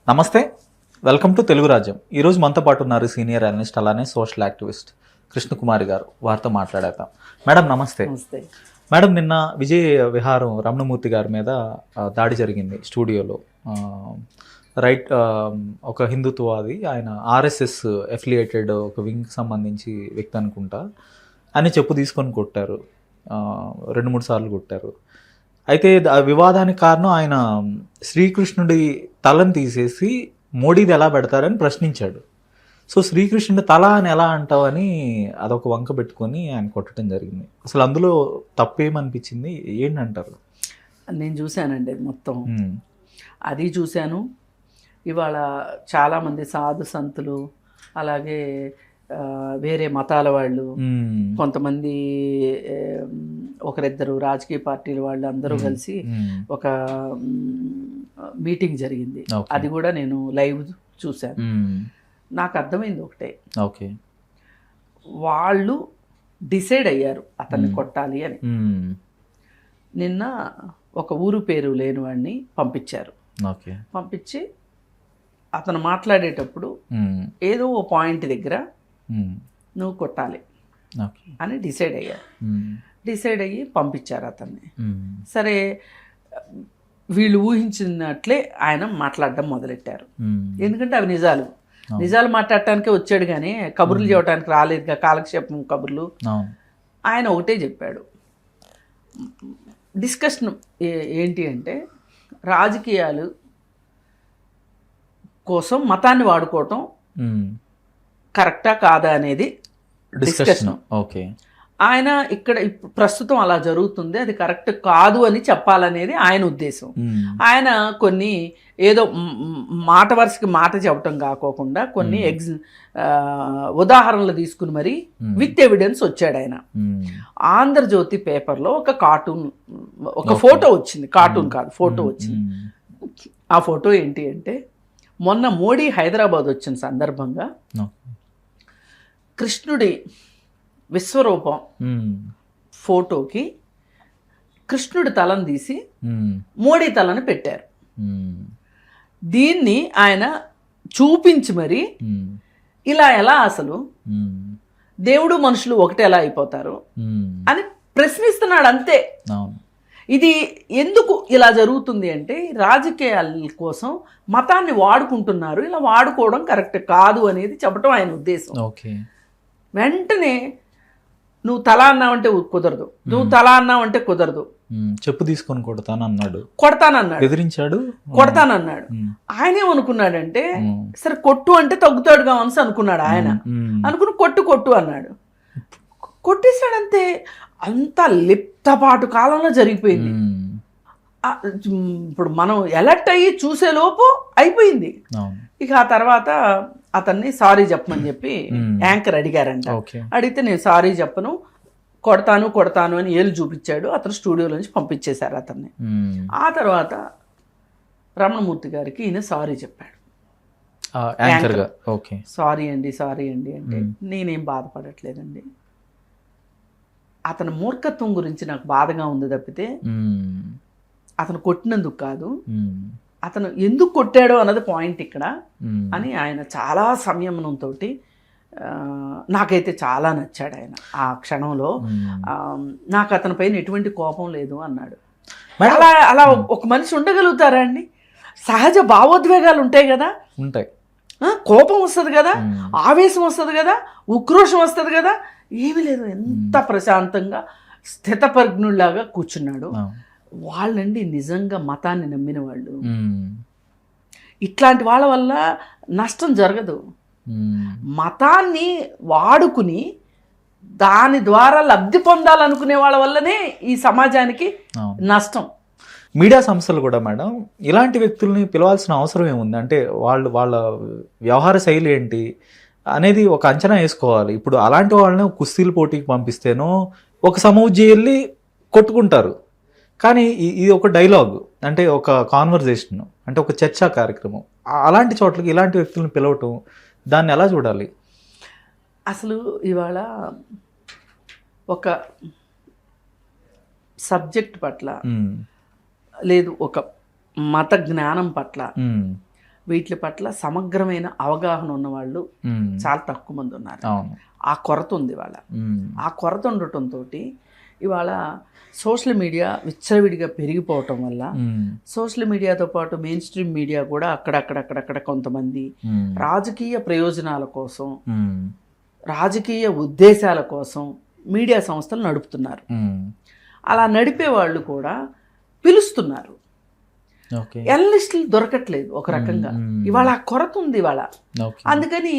నమస్తే, welcome to Telugu రాజ్యం. ఈరోజు మనతో పాటు ఉన్నారు సీనియర్ అనలిస్ట్ అలానే సోషల్ యాక్టివిస్ట్ కృష్ణకుమారి గారు. వారితో మాట్లాడేద్దాం. మేడం నమస్తే. నమస్తే. మేడం, నిన్న విజయ్ విహారం రమణమూర్తి గారి మీద దాడి జరిగింది స్టూడియోలో. రైట్, ఒక హిందుత్వవాది, ఆయన ఆర్ఎస్ఎస్ ఎఫిలియేటెడ్ ఒక వింగ్కి సంబంధించి వ్యక్తి అనుకుంటా అని చెప్పు తీసుకొని కొట్టారు. 2-3 సార్లు కొట్టారు. అయితే వివాదానికి కారణం ఆయన శ్రీకృష్ణుడి తలని తీసేసి మోడీది ఎలా పెడతారని ప్రశ్నించాడు. సో శ్రీకృష్ణుడి తల అని ఎలా అంటావని అదొక వంక పెట్టుకొని ఆయన కొట్టడం జరిగింది. అసలు అందులో తప్పేమనిపించింది, ఏంటంటారు? నేను చూశానండి మొత్తం. అది చూశాను. ఇవాళ చాలామంది సాధు సంతులు, అలాగే వేరే మతాల వాళ్ళు, కొంతమంది ఒకరిద్దరు రాజకీయ పార్టీల వాళ్ళు అందరూ కలిసి ఒక మీటింగ్ జరిగింది. అది కూడా నేను లైవ్ చూశాను. నాకు అర్థమైంది ఒకటే, ఓకే, వాళ్ళు డిసైడ్ అయ్యారు అతన్ని కొట్టాలి అని. నిన్న ఒక ఊరు పేరు లేని వాడిని పంపించారు. పంపించి అతను మాట్లాడేటప్పుడు ఏదో ఓ పాయింట్ దగ్గర నువ్వు కొట్టాలి అని డిసైడ్ అయ్యారు. డిసైడ్ అయ్యి పంపించారు అతన్ని. సరే, వీళ్ళు ఊహించినట్లే ఆయన మాట్లాడడం మొదలెట్టారు. ఎందుకంటే అవి నిజాలు మాట్లాడటానికే వచ్చాడు, కానీ కబుర్లు చెప్పడానికి రాలేదుగా, కాలక్షేపం కబుర్లు. ఆయన ఒకటే చెప్పాడు. డిస్కషన్ ఏంటి అంటే, రాజకీయాలు కోసం మతాన్ని వాడుకోవటం కరెక్టా కాదా అనేది డిస్కషన్. ఓకే, ఆయన ఇక్కడ ప్రస్తుతం అలా జరుగుతుంది, అది కరెక్ట్ కాదు అని చెప్పాలనేది ఆయన ఉద్దేశం. ఆయన కొన్ని ఏదో మాట వరుసకి మాట చెప్పటం కాకోకుండా కొన్ని ఉదాహరణలు తీసుకుని మరి విత్ ఎవిడెన్స్ వచ్చాడు ఆయన. ఆంధ్రజ్యోతి పేపర్లో ఒక ఫోటో వచ్చింది, కార్టూన్ కాదు, ఫోటో వచ్చింది. ఆ ఫోటో ఏంటి అంటే, మొన్న మోడీ హైదరాబాద్ వచ్చిన సందర్భంగా కృష్ణుడి విశ్వరూపం ఫోటోకి కృష్ణుడి తలను తీసి మోడీ తలను పెట్టారు. దీన్ని ఆయన చూపించి మరి ఇలా ఎలా అసలు దేవుడు మనుషులు ఒకటి ఎలా అయిపోతారు అని ప్రశ్నిస్తున్నాడు అంతే. ఇది ఎందుకు ఇలా జరుగుతుంది అంటే, రాజకీయాల కోసం మతాన్ని వాడుకుంటున్నారు, ఇలా వాడుకోవడం కరెక్ట్ కాదు అనేది చెప్పడం ఆయన ఉద్దేశం. వెంటనే నువ్వు తల అన్నావంటే కుదరదు, నువ్వు తల అన్నావంటే కుదరదు, చెప్పు తీసుకొని కొడతానన్నాడు, బెదిరించాడు, కొడతానన్నాడు. ఆయన ఏమనుకున్నాడంటే, సరే కొట్టు అంటే తగ్గుతాడు కావలసి అనుకున్నాడు ఆయన. అనుకుని కొట్టు అన్నాడు, కొట్టేశాడంతే. అంత లిప్తపాటు కాలంలో జరిగిపోయింది. ఇప్పుడు మనం ఎలర్ట్ అయ్యి చూసేలోపు అయిపోయింది. ఇక ఆ తర్వాత అతన్ని సారీ చెప్పమని చెప్పి యాంకర్ అడిగారంట. అడిగితే నేను సారీ చెప్పను, కొడతాను అని ఏళ్ళు చూపించాడు. అతను స్టూడియోలో నుంచి పంపించేశారు అతన్ని. ఆ తర్వాత రమణమూర్తి గారికి ఈయన సారీ చెప్పాడు. సారీ అండి అంటే, నేనేం బాధపడట్లేదండి, అతని మూర్ఖత్వం గురించి నాకు బాధగా ఉంది తప్పితే అతను కొట్టినందుకు కాదు, అతను ఎందుకు కొట్టాడో అన్నది పాయింట్ ఇక్కడ అని ఆయన చాలా సంయమనంతో, నాకైతే చాలా నచ్చాడు ఆయన ఆ క్షణంలో. నాకు అతని పైన ఎటువంటి కోపం లేదు అన్నాడు. అలా ఒక మనిషి ఉండగలుగుతారా అండి? సహజ భావోద్వేగాలు ఉంటాయి కదా, కోపం వస్తుంది కదా, ఆవేశం వస్తుంది కదా, ఉక్రోషం వస్తుంది కదా, ఏమీ లేదు, ఎంత ప్రశాంతంగా స్థితప్రజ్ఞుల్లాగా కూర్చున్నాడు. వాళ్ళండి నిజంగా మతాన్ని నమ్మిన వాళ్ళు. ఇట్లాంటి వాళ్ళ వల్ల నష్టం జరగదు. మతాన్ని వాడుకుని దాని ద్వారా లబ్ధి పొందాలనుకునే వాళ్ళ వల్లనే ఈ సమాజానికి నష్టం. మీడియా సంస్థలు కూడా మేడం ఇలాంటి వ్యక్తుల్ని పిలవాల్సిన అవసరం ఏముంది అంటే, వాళ్ళ వ్యవహార శైలి ఏంటి అనేది ఒక అంచనా వేసుకోవాలి. ఇప్పుడు అలాంటి వాళ్ళని కుస్తీల పోటీకి పంపిస్తేనో ఒక సమూహజీల్లి కొట్టుకుంటారు, కానీ ఇది ఒక డైలాగ్ అంటే ఒక కాన్వర్జేషన్ అంటే ఒక చర్చా కార్యక్రమం. అలాంటి చోట్లకి ఇలాంటి వ్యక్తులను పిలవటం, దాన్ని ఎలా చూడాలి? అసలు ఇవాళ ఒక సబ్జెక్ట్ పట్ల లేదు, ఒక మత జ్ఞానం పట్ల వీటి పట్ల సమగ్రమైన అవగాహన ఉన్నవాళ్ళు చాలా తక్కువ మంది ఉన్నారు. ఆ కొరత ఉంది ఇవాళ. ఆ కొరత ఉండటంతో ఇవాళ సోషల్ మీడియా విచ్చలవిడిగా పెరిగిపోవటం వల్ల సోషల్ మీడియాతో పాటు మెయిన్ స్ట్రీమ్ మీడియా కూడా అక్కడక్కడ కొంతమంది రాజకీయ ప్రయోజనాల కోసం, రాజకీయ ఉద్దేశాల కోసం మీడియా సంస్థలు నడుపుతున్నారు. అలా నడిపే వాళ్ళు కూడా పిలుస్తున్నారు. ఎనలిస్టులు దొరకట్లేదు ఒక రకంగా. ఇవాళ ఆ కొరత ఉంది ఇవాళ. అందుకని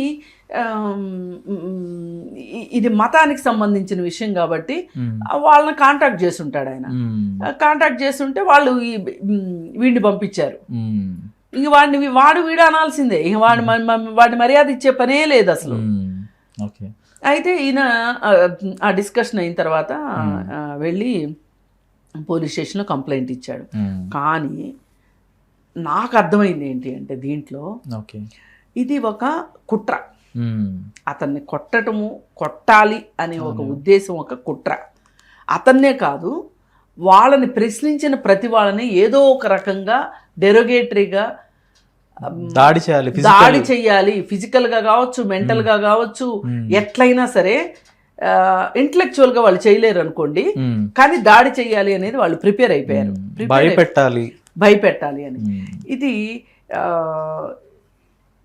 ఇది మతానికి సంబంధించిన విషయం కాబట్టి వాళ్ళని కాంటాక్ట్ చేస్తుంటాడు ఆయన. కాంటాక్ట్ చేస్తుంటే వాళ్ళు వీడిని పంపించారు. ఇంక వాడు వీడు అనాల్సిందే. ఇంక వాడిని మర్యాద ఇచ్చే పనే లేదు అసలు. అయితే ఈయన ఆ డిస్కషన్ అయిన తర్వాత వెళ్ళి పోలీస్ స్టేషన్లో కంప్లైంట్ ఇచ్చాడు. కానీ నాకు అర్థమైంది ఏంటి అంటే దీంట్లో ఇది ఒక కుట్ర. అతన్ని కొట్టాలి అనే ఒక ఉద్దేశం, ఒక కుట్ర. అతన్నే కాదు, వాళ్ళని ప్రశ్నించిన ప్రతి వాళ్ళని ఏదో ఒక రకంగా డెరోగేటరీగా దాడి చేయాలి. ఫిజికల్గా కావచ్చు, మెంటల్గా కావచ్చు, ఎట్లయినా సరే. ఇంటలెక్చువల్గా వాళ్ళు చేయలేరు అనుకోండి, కానీ దాడి చేయాలి అనేది వాళ్ళు ప్రిపేర్ అయిపోయారు. భయపెట్టాలి అని. ఇది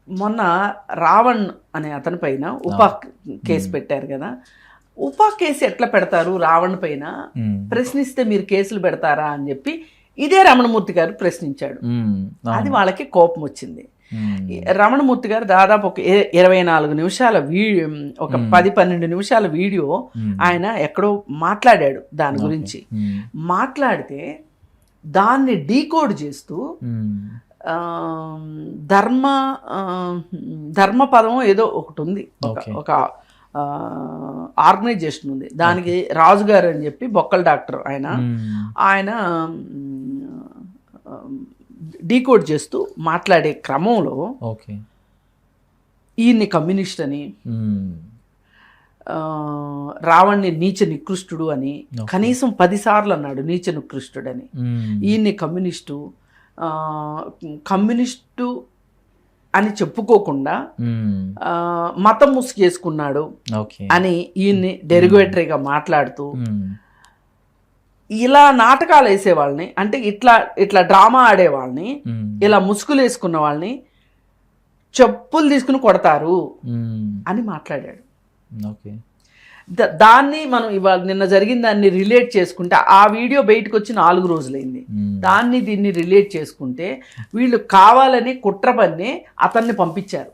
మొన్న రావణ్ అనే అతని పైన ఉపా కేసు పెట్టారు కదా. ఉపా కేసు ఎట్లా పెడతారు రావణ్ పైన? ప్రశ్నిస్తే మీరు కేసులు పెడతారా అని చెప్పి ఇదే రమణమూర్తి గారు ప్రశ్నించాడు. అది వాళ్ళకి కోపం వచ్చింది. రమణమూర్తి గారు దాదాపు ఒక 24 నిమిషాల ఒక 10-12 నిమిషాల వీడియో ఆయన ఎక్కడో మాట్లాడాడు దాని గురించి. మాట్లాడితే దాన్ని డీకోడ్ చేస్తూ ధర్మ పదం ఏదో ఒకటి ఉంది, ఒక ఆర్గనైజేషన్ ఉంది, దానికి రాజుగారు అని చెప్పి బొక్కల డాక్టర్ ఆయన డీకోడ్ చేస్తూ మాట్లాడే క్రమంలో ఈయన్ని కమ్యూనిస్ట్ అని, రావణ్ణి నీచ నికృష్టుడు అని కనీసం 10 సార్లు అన్నాడు, నీచ నికృష్టుడని. ఈయన్ని కమ్యూనిస్టు అని చెప్పుకోకుండా మతం ముసుగేసుకున్నాడు అని ఈయన్ని డెరిగేటరీగా మాట్లాడుతూ, ఇలా నాటకాలు వేసే వాళ్ళని, అంటే ఇట్లా డ్రామా ఆడే వాళ్ళని, ఇలా ముసుగులు వేసుకున్న వాళ్ళని చెప్పులు తీసుకుని కొడతారు అని మాట్లాడాడు. దాన్ని మనం ఇవాళ నిన్న జరిగిన దాన్ని రిలేట్ చేసుకుంటే, ఆ వీడియో బయటకు వచ్చి 4 రోజులైంది. దీన్ని రిలేట్ చేసుకుంటే వీళ్ళు కావాలని కుట్ర పన్ని అతన్ని పంపించారు.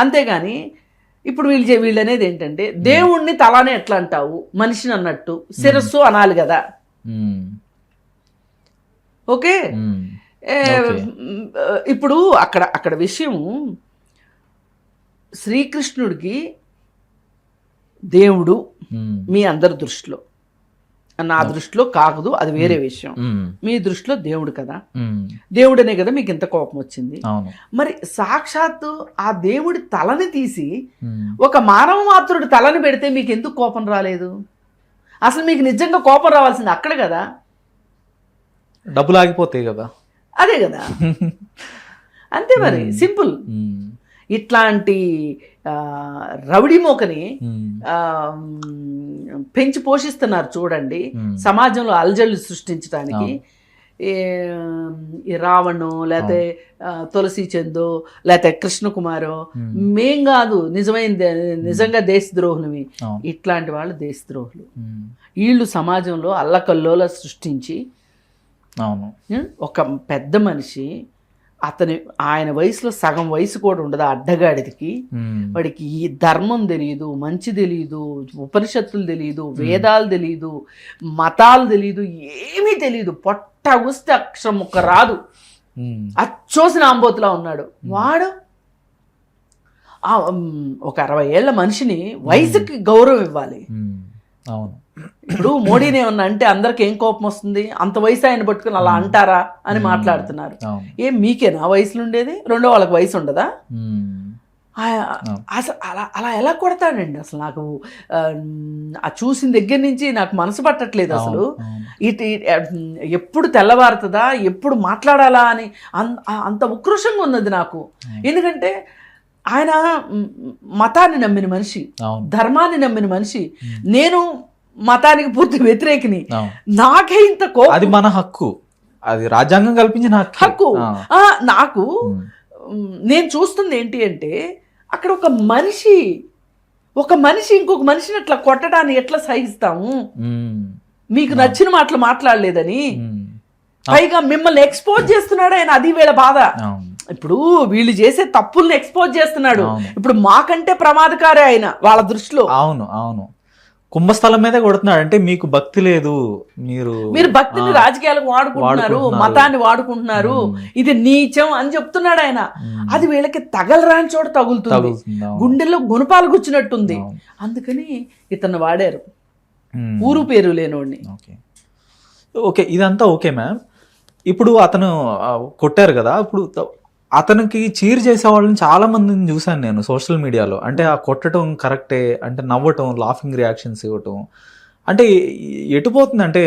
అంతేగాని ఇప్పుడు వీళ్ళు అనేది ఏంటంటే, దేవుణ్ణి తలానే ఎట్లా అంటావు, మనిషిని అన్నట్టు శిరస్సు అనాలి కదా. ఓకే, ఇప్పుడు అక్కడ విషయం, శ్రీకృష్ణుడికి దేవుడు మీ అందరి దృష్టిలో, నా దృష్టిలో కాదు, అది వేరే విషయం. మీ దృష్టిలో దేవుడు కదా, దేవుడనే కదా మీకు ఇంత కోపం వచ్చింది. మరి సాక్షాత్తు ఆ దేవుడి తలని తీసి ఒక మానవ మాత్రుడి తలని పెడితే మీకు ఎందుకు కోపం రాలేదు? అసలు మీకు నిజంగా కోపం రావాల్సింది అక్కడ కదా, డబ్బులు ఆగిపోతాయి కదా. అదే కదా, అంతే మరి, సింపుల్. ఇట్లాంటి రౌడీ మోకని పెంచి పోషిస్తున్నారు చూడండి సమాజంలో అలజడులు సృష్టించడానికి. ఈ రావణు, లేకపోతే తులసి చందు, లేకపోతే కృష్ణకుమారో, మేం కాదు నిజంగా దేశద్రోహులవి. ఇట్లాంటి వాళ్ళు దేశద్రోహులు. వీళ్ళు సమాజంలో అల్లకల్లోల సృష్టించి, ఒక పెద్ద మనిషి, ఆయన వయసులో సగం వయసు కూడా ఉండదు అడ్డగాడికి, వాడికి ఈ ధర్మం తెలియదు, మంచి తెలియదు, ఉపనిషత్తులు తెలియదు, వేదాలు తెలియదు, మతాలు తెలియదు, ఏమీ తెలియదు, పొట్టగుస్తే అక్షరం ఒక్క రాదు, అచ్చోసిన ఆంబోతులా ఉన్నాడు వాడు. ఒక 60 ఏళ్ల మనిషిని వయసుకి గౌరవం ఇవ్వాలి. అవును, ఇప్పుడు మోడీని ఏమన్నా అంటే అందరికి ఏం కోపం వస్తుంది, అంత వయసు ఆయన పట్టుకుని అలా అంటారా అని మాట్లాడుతున్నారు. ఏం మీకేనా వయసులో ఉండేది? రెండో వాళ్ళకి వయసు ఉండదా? అసలు అలా అలా ఎలా కొడతాడండి అసలు నాకు ఆ చూసిన దగ్గర నుంచి నాకు మనసు పట్టట్లేదు అసలు. ఎప్పుడు తెల్లవారుతుందా, ఎప్పుడు మాట్లాడాలా అని అంత ఉక్రోషంగా ఉన్నది నాకు. ఎందుకంటే ఆయన మతాన్ని నమ్మిన మనిషి, ధర్మాన్ని నమ్మిన మనిషి. నేను మతానికి పూర్తి వ్యతిరేకిని. నాకే ఇంత కోపం. అది మన హక్కు, అది రాజ్యాంగం కల్పించిన హక్కు. నాకు నేను చూస్తుంది ఏంటి అంటే, అక్కడ ఒక మనిషి ఇంకొక మనిషిని అట్లా కొట్టడాన్ని ఎట్లా సహిస్తాము? మీకు నచ్చిన మాటలు మాట్లాడలేదని పైగా మిమ్మల్ని ఎక్స్పోజ్ చేస్తున్నాడు ఆయన. అది వీళ్ళ బాధ. ఇప్పుడు వీళ్ళు చేసే తప్పుల్ని ఎక్స్పోజ్ చేస్తున్నాడు. ఇప్పుడు మాకంటే ప్రమాదకారే ఆయన వాళ్ళ దృష్టిలో. అవును అవును, కుంభస్థలం మీద కొడుతున్నాడు. అంటే మీకు భక్తి లేదు, మీరు భక్తిని రాజకీయాలకు వాడుకుంటున్నారు, మతాన్ని వాడుకుంటున్నారు, ఇది నీచం అని చెప్తున్నాడు ఆయన. అది వీళ్ళకి తగలరాని చోట తగులుతుంది, గుండెల్లో గుణపాలు గుచ్చినట్టుంది. అందుకని ఇతను వాడారు, ఊరు పేరు లేనోడిని. ఓకే, ఇదంతా ఓకే మ్యామ్. ఇప్పుడు అతను కొట్టారు కదా, ఇప్పుడు అతనికి చీర్ చేసే వాళ్ళని చాలా మందిని చూశాను నేను సోషల్ మీడియాలో. అంటే ఆ కొట్టడం కరెక్టే, అంటే నవ్వటం, లాఫింగ్ రియాక్షన్స్ ఇవ్వటం, అంటే ఎటుపోతుంది అంటే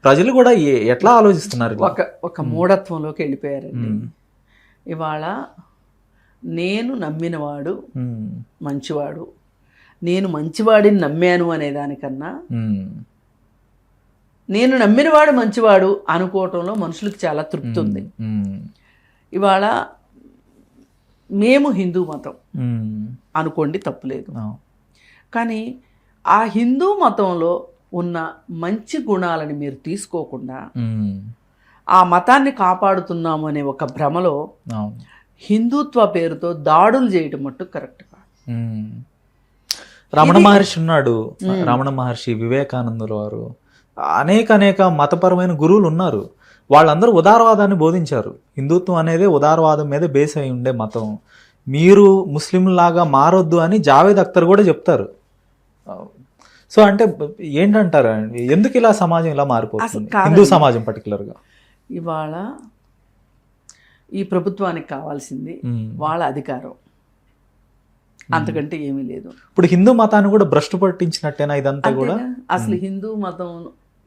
ప్రజలు కూడా ఎట్లా ఆలోచిస్తున్నారు? ఒక మూఢత్వంలోకి వెళ్ళిపోయారండి. ఇవాళ నేను నమ్మినవాడు మంచివాడు, నేను మంచివాడిని నమ్మాను అనే దానికన్నా నేను నమ్మినవాడు మంచివాడు అనుకోవటంలో మనుషులకు చాలా తృప్తి ఉంది. ఇవాళ మేము హిందూ మతం అనుకోండి, తప్పులేదు. కానీ ఆ హిందూ మతంలో ఉన్న మంచి గుణాలని మీరు తీసుకోకుండా ఆ మతాన్ని కాపాడుతున్నాము అనే ఒక భ్రమలో హిందుత్వ పేరుతో దాడులు చేయడం మట్టు కరెక్ట్ కాదు. రమణ మహర్షి ఉన్నాడు, రమణ మహర్షి, వివేకానందుల వారు, అనేక మతపరమైన గురువులు ఉన్నారు. వాళ్ళందరూ ఉదారవాదాన్ని బోధించారు. హిందుత్వం అనేది ఉదారవాదం మీద బేస్ అయి ఉండే మతం. మీరు ముస్లింలాగా మారొద్దు అని జావేద్ అఖ్తర్ కూడా చెప్తారు. సో అంటే ఏంటంటారు, ఎందుకు ఇలా సమాజం ఇలా మారిపోతుంది, హిందూ సమాజం పర్టికులర్గా? ఇవాళ ఈ ప్రభుత్వానికి కావాల్సింది వాళ్ళ అధికారం, అంతకంటే ఏమీ లేదు. ఇప్పుడు హిందూ మతాన్ని కూడా భ్రష్టు పట్టించినట్టేనా ఇదంతా కూడా? అసలు హిందూ మతం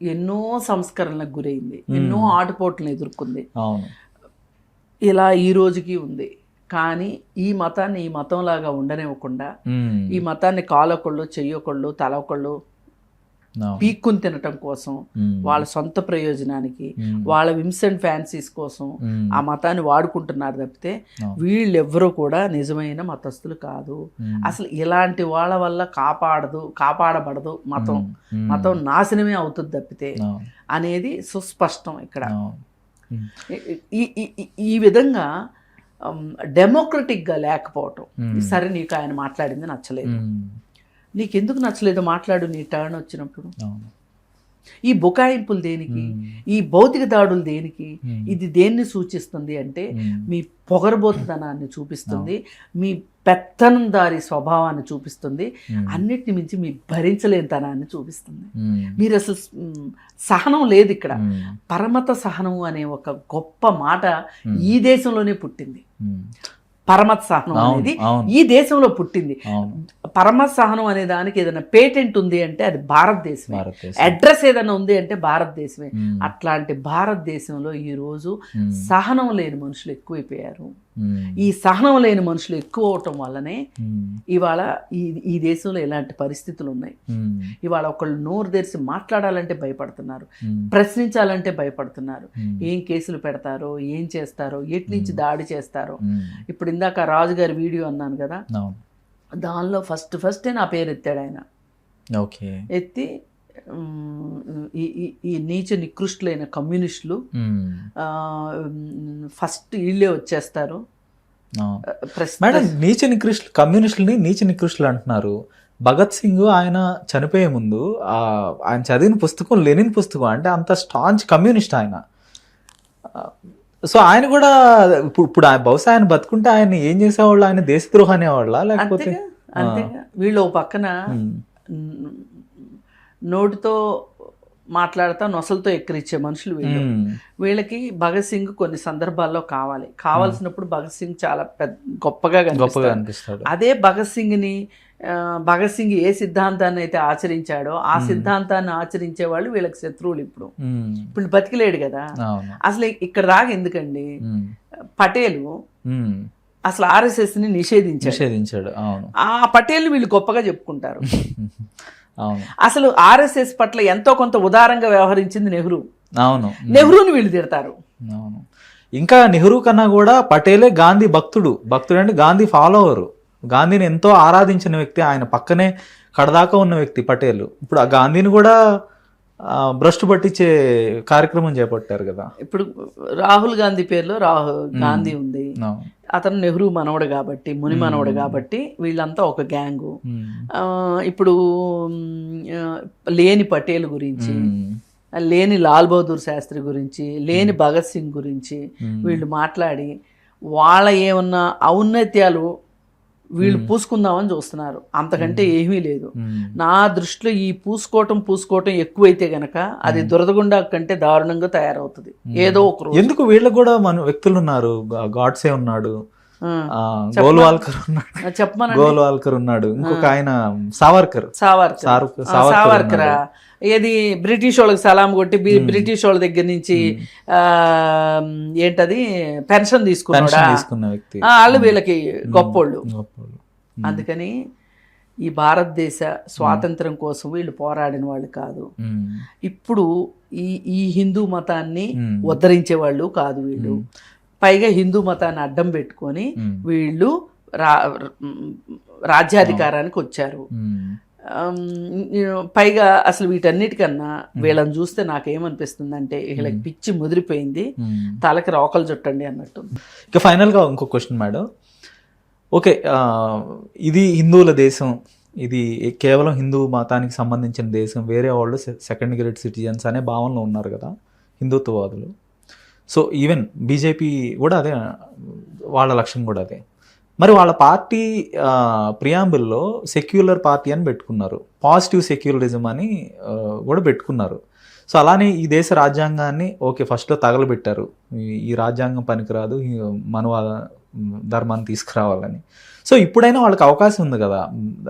ఎన్నో సంస్కరణలకు గురైంది, ఎన్నో ఆటుపోట్లను ఎదుర్కొంది, ఇలా ఈ రోజుకి ఉంది. కానీ ఈ మతాన్ని ఈ మతంలాగా ఉండనివ్వకుండా, ఈ మతాన్ని కాలొకళ్ళు, చెయ్యొకళ్ళు, తలొకళ్ళు పీక్కుని తినటం కోసం, వాళ్ళ సొంత ప్రయోజనానికి, వాళ్ళ విమ్స్ అండ్ ఫ్యాన్సీస్ కోసం ఆ మతాన్ని వాడుకుంటున్నారు తప్పితే వీళ్ళెవ్వరూ కూడా నిజమైన మతస్థులు కాదు. అసలు ఇలాంటి వాళ్ళ వల్ల కాపాడబడదు మతం నాశనమే అవుతుంది తప్పితే అనేది సుస్పష్టం ఇక్కడ. ఈ విధంగా డెమోక్రటిక్గా లేకపోవటం. సరే, నీకు ఆయన మాట్లాడింది నచ్చలేదు, నీకెందుకు నచ్చలేదు మాట్లాడు, నీ టర్న్ వచ్చినప్పుడు. ఈ బుకాయింపులు దేనికి, ఈ భౌతిక దాడులు దేనికి? ఇది దేన్ని సూచిస్తుంది అంటే మీ పొగరబోతుతనాన్ని చూపిస్తుంది, మీ పెత్తనందారి స్వభావాన్ని చూపిస్తుంది, అన్నిటిని మించి మీ భరించలేనితనాన్ని చూపిస్తుంది. మీరు అసలు సహనం లేదు ఇక్కడ. పరమత సహనం అనే ఒక గొప్ప మాట ఈ దేశంలోనే పుట్టింది. పరమత్ సహనం అనేది ఈ దేశంలో పుట్టింది. పరమత్ సహనం అనే దానికి ఏదైనా పేటెంట్ ఉంది అంటే అది భారతదేశమే, అడ్రస్ ఏదైనా ఉంది అంటే భారతదేశమే. అట్లాంటి భారతదేశంలో ఈరోజు సహనం లేని మనుషులు ఎక్కువైపోయారు. ఈ సహనం లేని మనుషులు ఎక్కువ అవటం వల్లనే ఇవాళ ఈ దేశంలో ఇలాంటి పరిస్థితులు ఉన్నాయి. ఇవాళ ఒకళ్ళు నోరు తెరిచి మాట్లాడాలంటే భయపడుతున్నారు, ప్రశ్నించాలంటే భయపడుతున్నారు. ఏం కేసులు పెడతారో, ఏం చేస్తారో, ఎటు నుంచి దాడి చేస్తారో. ఇప్పుడు ఇందాక రాజు గారి వీడియో అన్నాను కదా, దానిలో ఫస్టే నా పేరు ఎత్తాడు ఆయన. ఎత్తి ఈ నీచ నికృష్టులైన కమ్యూనిస్టులు ఫస్ట్ వీళ్ళే వచ్చేస్తారు. మేడం, నీచ నికృష్టులు, కమ్యూనిస్టులని నీచ నికృష్టులు అంటున్నారు. భగత్ సింగ్ ఆయన చనిపోయే ముందు ఆయన చదివిన పుస్తకం లెనిన్ పుస్తకం, అంటే అంత స్టాంచ్ కమ్యూనిస్ట్ ఆయన. సో ఆయన కూడా ఇప్పుడు బహుశా ఆయన బతుకుంటే ఆయన ఏం చేసేవాళ్ళు, ఆయన దేశద్రోహం అనేవాళ్ళ లేకపోతే? అంతేగా. వీళ్ళు పక్కన నోటితో మాట్లాడుతా నొసలతో ఎక్కిరిచ్చే మనుషులు వీళ్ళు. వీళ్ళకి భగత్ సింగ్ కొన్ని సందర్భాల్లో కావాల్సినప్పుడు భగత్ సింగ్ చాలా గొప్పగా కనిపిస్తాడు. అదే భగత్ సింగ్ ఏ సిద్ధాంతాన్ని అయితే ఆచరించాడో ఆ సిద్ధాంతాన్ని ఆచరించే వాళ్ళు వీళ్ళకి శత్రువులు. ఇప్పుడు బతికిలేడు కదా. అసలు ఇక్కడ దాకా ఎందుకండి, పటేలు అసలు RSS ని నిషేధించాడు. ఆ పటేల్ వీళ్ళు గొప్పగా చెప్పుకుంటారు. అసలు RSS పట్ల ఎంతో కొంత ఉదారంగా వ్యవహరించింది నెహ్రూ. నెహ్రూని వీళ్ళు తిడతారు. ఇంకా నెహ్రూ కన్నా కూడా పటేలే గాంధీ భక్తుడు అంటే గాంధీ ఫాలోవరు. గాంధీని ఎంతో ఆరాధించిన వ్యక్తి, ఆయన పక్కనే కడదాకా ఉన్న వ్యక్తి పటేల్. ఇప్పుడు ఆ గాంధీని కూడా భ్రష్టు పట్టించే కార్యక్రమం చేపట్టారు కదా. ఇప్పుడు రాహుల్ గాంధీ పేరులో గాంధీ ఉంది. అతను నెహ్రూ మనవడు కాబట్టి, ముని మనవడు కాబట్టి వీళ్ళంతా ఒక గ్యాంగు. ఇప్పుడు లేని పటేల్ గురించి, లేని లాల్ బహదూర్ శాస్త్రి గురించి, లేని భగత్ సింగ్ గురించి వీళ్ళు మాట్లాడి వాళ్ళ ఏమన్నా ఔన్నత్యాలు వీళ్ళు పూసుకుందామని చూస్తున్నారు. అంతకంటే ఏమీ లేదు. నా దృష్టిలో ఈ పూసుకోవటం ఎక్కువైతే గనక అది దురదగుండా కంటే దారుణంగా తయారవుతుంది ఏదో ఒక రోజు. ఎందుకు వీళ్ళకి కూడా మన వ్యక్తులు ఉన్నారు. గాడ్సే ఉన్నాడు, గోల్వాల్కర్ ఉన్నాడు, ఇంకొక ఆయన సావర్కర్. ఏది బ్రిటిష్ వాళ్ళకి సలాం కొట్టి బ్రిటిష్ వాళ్ళ దగ్గర నుంచి ఏంటది పెన్షన్ తీసుకున్న వ్యక్తి. వాళ్ళు వీళ్ళకి గొప్పోళ్ళు. అందుకని ఈ భారతదేశ స్వాతంత్రం కోసం వీళ్ళు పోరాడిన వాళ్ళు కాదు. ఇప్పుడు ఈ హిందూ మతాన్ని ఉద్ధరించే వాళ్ళు కాదు వీళ్ళు. పైగా హిందూ మతాన్ని అడ్డం పెట్టుకొని వీళ్ళు రాజ్యాధికారానికి వచ్చారు. పైగా అసలు వీటన్నిటికన్నా వీళ్ళని చూస్తే నాకేమనిపిస్తుంది అంటే వీళ్ళకి పిచ్చి ముదిరిపోయింది, తలకి రోకలు చుట్టండి అన్నట్టు. ఇక ఫైనల్గా ఇంకో క్వశ్చన్ మేడం. ఓకే, ఇది హిందువుల దేశం, ఇది కేవలం హిందూ మతానికి సంబంధించిన దేశం, వేరే వాళ్ళు సెకండ్ గ్రేడ్ సిటిజన్స్ అనే భావనలో ఉన్నారు కదా హిందుత్వవాదులు. సో ఈవెన్ బీజేపీ కూడా అదే, వాళ్ళ లక్ష్యం కూడా అదే. మరి వాళ్ళ పార్టీ ప్రియాంబుల్లో సెక్యులర్ పార్టీ అని పెట్టుకున్నారు, పాజిటివ్ సెక్యులరిజం అని కూడా పెట్టుకున్నారు. సో అలానే ఈ దేశ రాజ్యాంగాన్ని ఓకే ఫస్ట్లో తగలబెట్టారు, ఈ రాజ్యాంగం పనికిరాదు, మనవాద ధర్మాన్ని తీసుకురావాలని. సో ఇప్పుడైనా వాళ్ళకి అవకాశం ఉంది కదా,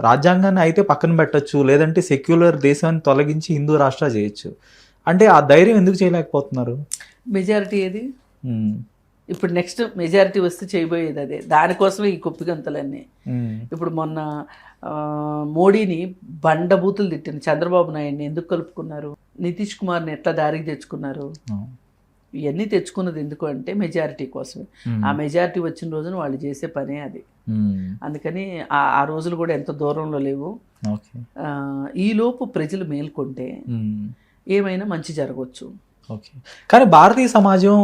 రాజ్యాంగాన్ని అయితే పక్కన పెట్టచ్చు, లేదంటే సెక్యులర్ దేశాన్ని తొలగించి హిందూ రాష్ట్ర చేయొచ్చు. అంటే ఆ ధైర్యం ఎందుకు చేయలేకపోతున్నారు? మెజారిటీ ఏది? ఇప్పుడు నెక్స్ట్ మెజారిటీ వస్తే చేయబోయేది అదే. దానికోసమే ఈ కుప్పిగంతలన్నీ. ఇప్పుడు మొన్న మోడీని బండబూతులు తిట్టిన చంద్రబాబు నాయుడిని ఎందుకు కలుపుకున్నారు? నితీష్ కుమార్ని ఎట్లా దారికి తెచ్చుకున్నారు? ఇవన్నీ తెచ్చుకున్నది ఎందుకు అంటే మెజారిటీ కోసమే. ఆ మెజారిటీ వచ్చిన రోజున వాళ్ళు చేసే పనే అది. అందుకని ఆ రోజులు కూడా ఎంత దూరంలో లేవు. ఈలోపు ప్రజలు మేల్కొంటే ఏమైనా మంచి జరగవచ్చు. ఓకే, కానీ భారతీయ సమాజం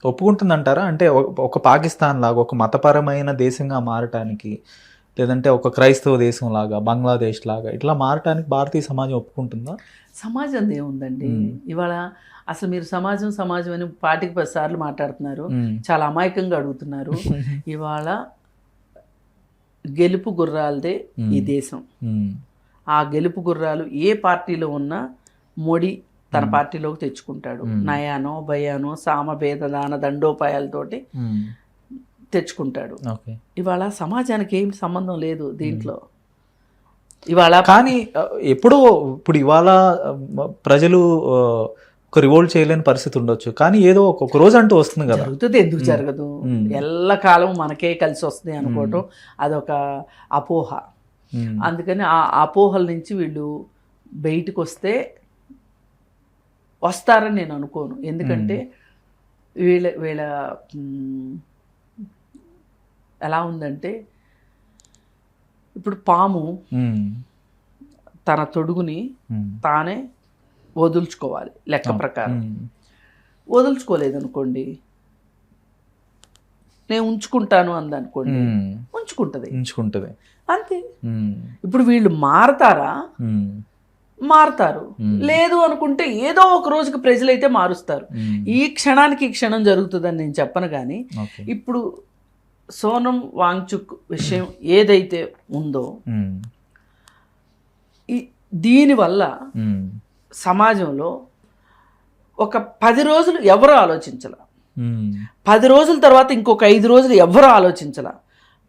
ఒప్పుకుంటుందంటారా? అంటే ఒక పాకిస్తాన్ లాగా ఒక మతపరమైన దేశంగా మారటానికి, లేదంటే ఒక క్రైస్తవ దేశం లాగా, బంగ్లాదేశ్ లాగా ఇట్లా మారటానికి భారతీయ సమాజం ఒప్పుకుంటుందా? సమాజం ఏముందండి ఇవాళ. అసలు మీరు సమాజం అని 10 సార్లు మాట్లాడుతున్నారు, చాలా అమాయకంగా అడుగుతున్నారు. ఇవాళ గెలుపు గుర్రాలదే ఈ దేశం. ఆ గెలుపు గుర్రాలు ఏ పార్టీలో ఉన్నా మోడీ తన పార్టీలోకి తెచ్చుకుంటాడు. నయానో భయానో సామభేద దాన దండోపాయాలతోటి తెచ్చుకుంటాడు. ఇవాళ సమాజానికి ఏం సంబంధం లేదు దీంట్లో ఇవాళ. కానీ ఇప్పుడు ఇవాళ ప్రజలు ఒక రివోల్ట్ చేయలేని పరిస్థితి ఉండొచ్చు, కానీ ఏదో ఒక రోజు అంటూ వస్తుంది కదా. జరుగుతుంది, ఎందుకు జరగదు? ఎల్లకాలం మనకే కలిసి వస్తుంది అనుకోవటం అదొక అపోహ. అందుకని ఆ అపోహల నుంచి వీళ్ళు బయటకు వస్తారని నేను అనుకోను. ఎందుకంటే వీళ్ళ ఎలా ఉందంటే, ఇప్పుడు పాము తన తొడుగుని తానే వదులుచుకోవాలి లెక్క ప్రకారం. వదులుచుకోలేదనుకోండి, నేను ఉంచుకుంటాను అందనుకోండి, ఉంచుకుంటుంది అంతే. ఇప్పుడు వీళ్ళు మారతారు, లేదు అనుకుంటే ఏదో ఒక రోజుకి ప్రజలైతే మారుస్తారు. ఈ క్షణానికి ఈ క్షణం జరుగుతుందని నేను చెప్పను. కానీ ఇప్పుడు సోనం వాంగ్చుక్ విషయం ఏదైతే ఉందో, దీనివల్ల సమాజంలో ఒక 10 రోజులు ఎవరు ఆలోచించాల, ఉమ్, 10 రోజుల తర్వాత ఇంకొక 5 రోజులు ఎవరు ఆలోచించాల,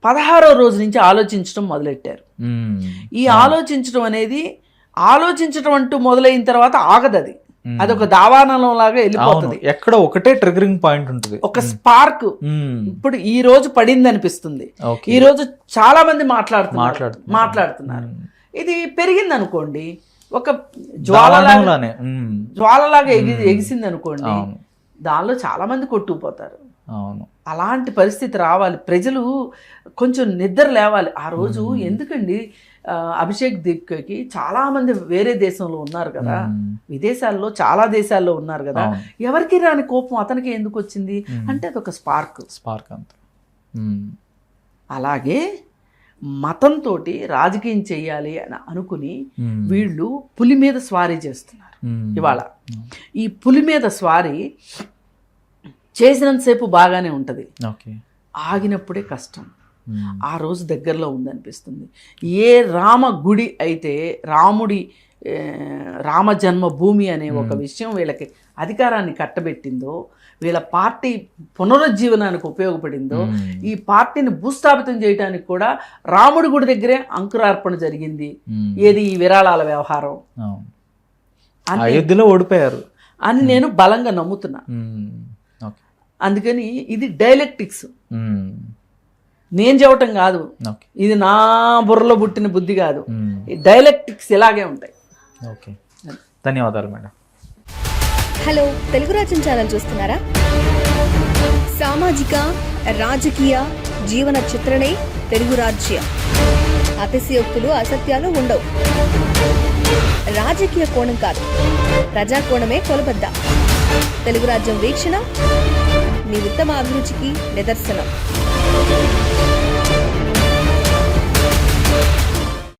16వ రోజు నుంచి ఆలోచించడం మొదలెట్టారు. ఉమ్, ఈ ఆలోచించడం అనేది ఆలోచించడం అంటూ మొదలైన తర్వాత ఆగదు, అది అదొక దావానలం లాగా వెళ్ళిపోతుంది. ఎక్కడ ఒకటే ట్రిగరింగ్ పాయింట్ ఉంటుంది. ఒక స్పార్క్ ఇప్పుడు ఈ రోజు పడింది అనిపిస్తుంది, ఈ రోజు చాలా మంది మాట్లాడుతున్నారు. ఇది పెరిగింది అనుకోండి, ఒక జ్వాలలాగా ఎగిసింది అనుకోండి, దానిలో చాలా మంది కొట్టుకుపోతారు. అవును, అలాంటి పరిస్థితి రావాలి. ప్రజలు కొంచెం నిద్ర లేవాలి ఆ రోజు. ఎందుకండి అభిషేక్ దీప్కి చాలా మంది వేరే దేశంలో ఉన్నారు కదా, విదేశాల్లో చాలా దేశాల్లో ఉన్నారు కదా, ఎవరికి రాని కోపం అతనికి ఎందుకు వచ్చింది అంటే అదొక స్పార్క్ అంత. అలాగే మతంతో రాజకీయం చెయ్యాలి అని అనుకుని వీళ్ళు పులి మీద స్వారీ చేస్తున్నారు. ఇవాళ ఈ పులి మీద స్వారీ చేసినంతసేపు బాగానే ఉంటుంది, ఆగినప్పుడే కష్టం. ఆ రోజు దగ్గరలో ఉందనిపిస్తుంది. ఏ రామ గుడి అయితే రామ జన్మభూమి అనే ఒక విషయం వీళ్ళకి అధికారాన్ని కట్టబెట్టిందో, వీళ్ళ పార్టీ పునరుజ్జీవనానికి ఉపయోగపడిందో, ఈ పార్టీని భూస్థాపితం చేయడానికి కూడా రాముడి గుడి దగ్గరే అంకురార్పణ జరిగింది. ఏది ఈ విరాళాల వ్యవహారం అయోధ్యలో ఓడిపోయారు అని నేను బలంగా నమ్ముతున్నా. అందుకని ఇది డైలెక్టిక్స్, నేను చెప్పటం కాదు, ఇది నా బుర్రలో పుట్టిన బుద్ధి కాదు. డైలెక్టిక్స్ ఇలాగే ఉంటాయి. ఓకే, ధన్యవాదాలు మేడం. హలో, తెలుగు రాజ్యం ఛానల్ చూస్తున్నారా? సామాజిక రాజకీయ జీవన చిత్రణే తెలుగు రాజ్యం. అతిశయోక్తులు అసత్యాలు ఉండవు. రాజకీయ కోణం కాదు, ప్రజా కోణమే కొలబద్ద. తెలుగు రాజ్యం వీక్షణ మీ ఉత్తమ అభిరుచికి నిదర్శనం.